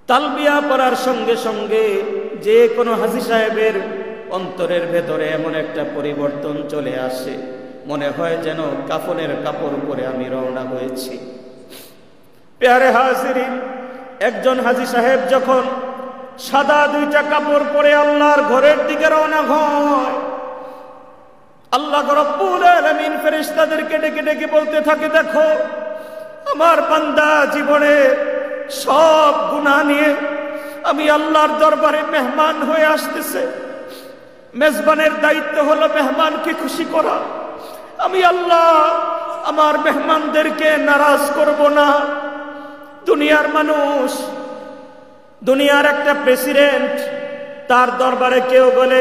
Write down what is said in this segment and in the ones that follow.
তালবিয়া পড়ার সঙ্গে সঙ্গে যে কোনো হাজী সাহেবের অন্তরের ভেতরে এমন একটা পরিবর্তন চলে আসে, মনে হয় যেন কাফনের কাপড় পরে আমি রওনা হয়েছি। প্যারে হাজিরিন, একজন হাজী সাহেব যখন সাদা দুইটা কাপড় পরে আল্লাহর ঘরের দিকে রওনা হয়, আল্লাহ রব্বুল আলামিন ফেরেশতাদেরকে ডেকে ডেকে বলতে থাকে, দেখো আমার বান্দা জীবনে সব গুনাহ নিয়ে আমি আল্লাহর দরবারে মেহমান হয়ে আসতেছে। মেজবানের দায়িত্ব হলো মেহমানকে খুশি করা। আমি আল্লাহ আমার মেহমানদেরকে নারাজ করব না। দুনিয়ার মানুষ, দুনিয়ার একটা প্রেসিডেন্ট, তার দরবারে কেউ বলে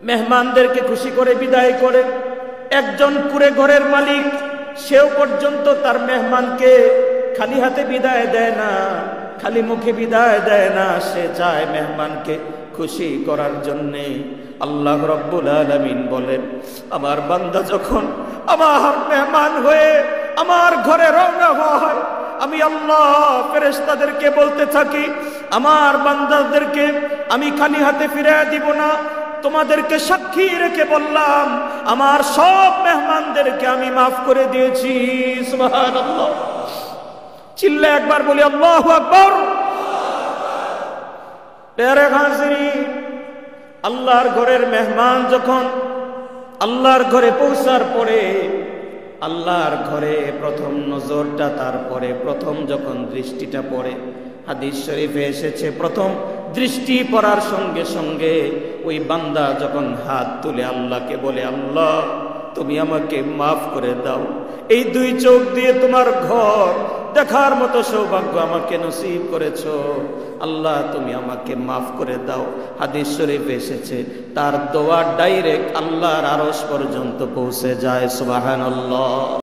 মেহমানদেরকে খুশি করে বিদায় করে। একজন কুড়ে ঘরের মালিক, সেও পর্যন্ত তার মেহমানকে খালি হাতে বিদায় দেয় না, খালি মুখে বিদায় দেয় না, সে চায় মেহমানকে খুশি করার জন্যে। আল্লাহ রব্বুল আলামিন বলেন, আমার বান্দা যখন আমার মেহমান হয়ে আমার ঘরে রওনা হয়, আমি আল্লাহ ফেরেশতাদেরকে বলতে থাকি, আমার বান্দাদেরকে আমি খালি হাতে ফিরিয়ে দিব না। তোমাদেরকে সাক্ষী রেখে বললাম, আমার সব মেহমানদেরকে আমি মাফ করে দিয়েছি। সুবহানাল্লাহ। চিল্লা একবার বলি আল্লাহু আকবার। প্যারে হাজিরিন, আল্লাহর ঘরের মেহমান যখন আল্লাহর ঘরে পৌঁছার পরে, আল্লাহর ঘরে প্রথম নজরটা, তারপরে প্রথম যখন দৃষ্টিটা পড়ে, হাদিস শরীফে এসেছে প্রথম দৃষ্টি পড়ার সঙ্গে সঙ্গে ওই বান্দা যখন হাত তুলে আল্লাহকে বলে, আল্লাহ তুমি আমাকে মাফ করে দাও, এই দুই চোখ দিয়ে তোমার ঘর দেখার মতো সৌভাগ্য আমাকে নসিব করেছো, আল্লাহ তুমি আমাকে মাফ করে দাও। হাদিস শরীফে এসেছে তার দোয়া ডাইরেক্ট আল্লাহর আরশ পর্যন্ত পৌঁছে যায়। সুবহানাল্লাহ।